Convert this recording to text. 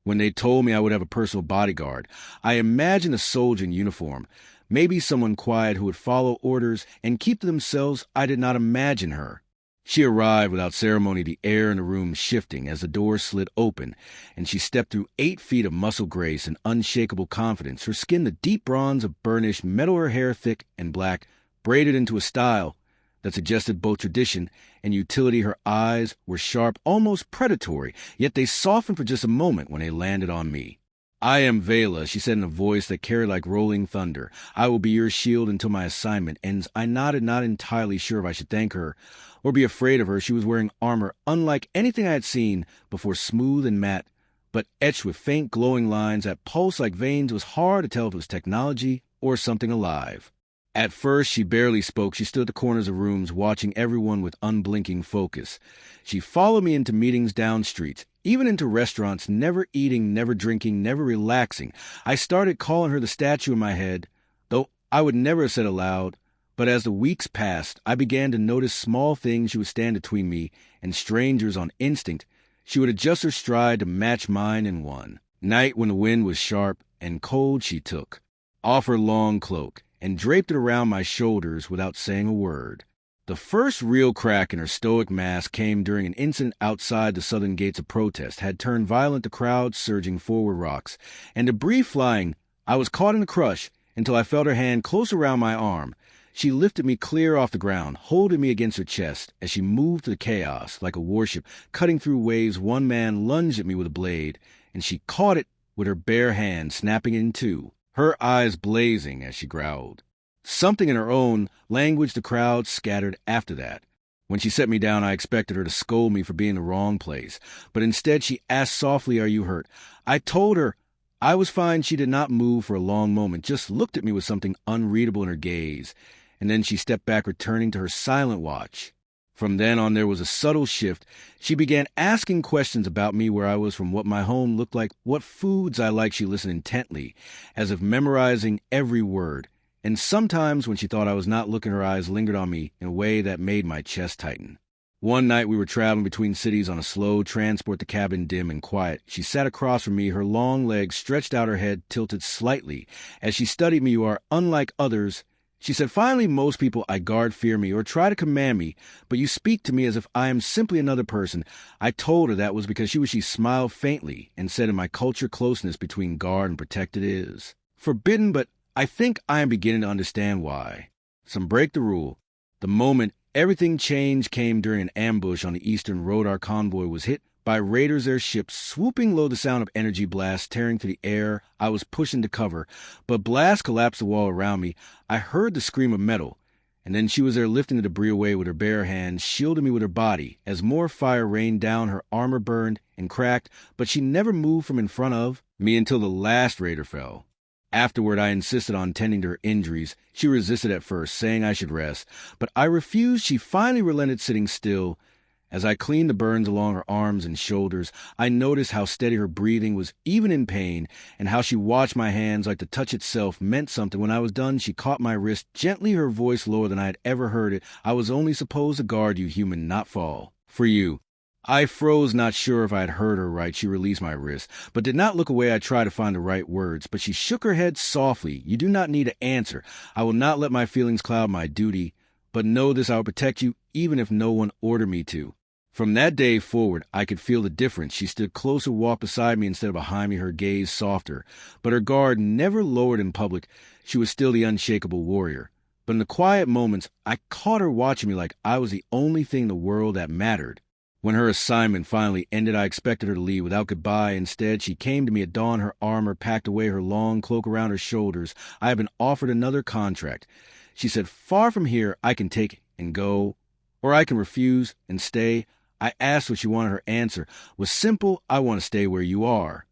When they told me I would have a personal bodyguard, I imagined a soldier in uniform, maybe someone quiet who would follow orders and keep to themselves. I did not imagine her. She arrived without ceremony, the air in the room shifting as the door slid open, and she stepped through 8 feet of muscle grace and unshakable confidence, her skin the deep bronze of burnished metal, her hair thick and black, braided into a style that suggested both tradition and utility. Her eyes were sharp, almost predatory, yet they softened for just a moment when they landed on me. "I am Vela," she said in a voice that carried like rolling thunder. "I will be your shield until my assignment ends." I nodded, not entirely sure if I should thank her or be afraid of her. She was wearing armor unlike anything I had seen before, smooth and matte, but etched with faint glowing lines that pulsed like veins. It was hard to tell if it was technology or something alive. At first, she barely spoke. She stood at the corners of rooms, watching everyone with unblinking focus. She followed me into meetings down streets, even into restaurants, never eating, never drinking, never relaxing. I started calling her the statue in my head, though I would never have said aloud. But as the weeks passed, I began to notice small things. She would stand between me and strangers on instinct. She would adjust her stride to match mine in one night when the wind was sharp and cold. She took off her long cloak and draped it around my shoulders without saying a word. The first real crack in her stoic mask came during an incident outside the southern gates. Of protest had turned violent, the crowd surging forward, rocks and debris flying. I was caught in the crush until I felt her hand close around my arm. She lifted me clear off the ground, holding me against her chest as she moved through the chaos like a warship, cutting through waves. One man lunged at me with a blade, and she caught it with her bare hand, snapping it in two, her eyes blazing as she growled something in her own language. The crowd scattered after that. When she set me down, I expected her to scold me for being in the wrong place, but instead she asked softly, "Are you hurt?" I told her I was fine. She did not move for a long moment, just looked at me with something unreadable in her gaze, and then she stepped back, returning to her silent watch. From then on, there was a subtle shift. She began asking questions about me, where I was from, what my home looked like, what foods I liked. She listened intently, as if memorizing every word. And sometimes, when she thought I was not looking, her eyes lingered on me in a way that made my chest tighten. One night we were traveling between cities on a slow transport, the cabin dim and quiet. She sat across from me, her long legs stretched out, her head tilted slightly. As she studied me, "You are unlike others," she said. "Finally, most people I guard fear me or try to command me, but you speak to me as if I am simply another person." I told her that was because she smiled faintly and said, "In my culture, closeness between guard and protected is forbidden, but I think I am beginning to understand why." Some break the rule. The moment everything changed came during an ambush on the eastern road. Our convoy was hit by raiders, their ships swooping low, the sound of energy blasts tearing through the air. I was pushed into cover, but blasts collapsed the wall around me. I heard the scream of metal, and then she was there lifting the debris away with her bare hands, shielding me with her body. As more fire rained down, her armor burned and cracked, but she never moved from in front of me until the last raider fell. Afterward, I insisted on tending to her injuries. She resisted at first, saying I should rest, but I refused. She finally relented, sitting still. As I cleaned the burns along her arms and shoulders, I noticed how steady her breathing was, even in pain, and how she watched my hands like the touch itself meant something. When I was done, she caught my wrist gently, her voice lower than I had ever heard it. "I was only supposed to guard you, human, not fall for you." I froze, not sure if I had heard her right. She released my wrist, but did not look away. I tried to find the right words, but she shook her head softly. "You do not need to answer. I will not let my feelings cloud my duty, but know this: I will protect you, even if no one ordered me to." From that day forward, I could feel the difference. She stood closer, walked beside me instead of behind me, her gaze softer, but her guard never lowered. In public, she was still the unshakable warrior. But in the quiet moments, I caught her watching me like I was the only thing in the world that mattered. When her assignment finally ended, I expected her to leave without goodbye. Instead, she came to me at dawn, her armor packed away, her long cloak around her shoulders. "I have been offered another contract," she said. "Far from here, I can take and go, or I can refuse and stay." I asked what she wanted. Her answer was simple: "I want to stay where you are."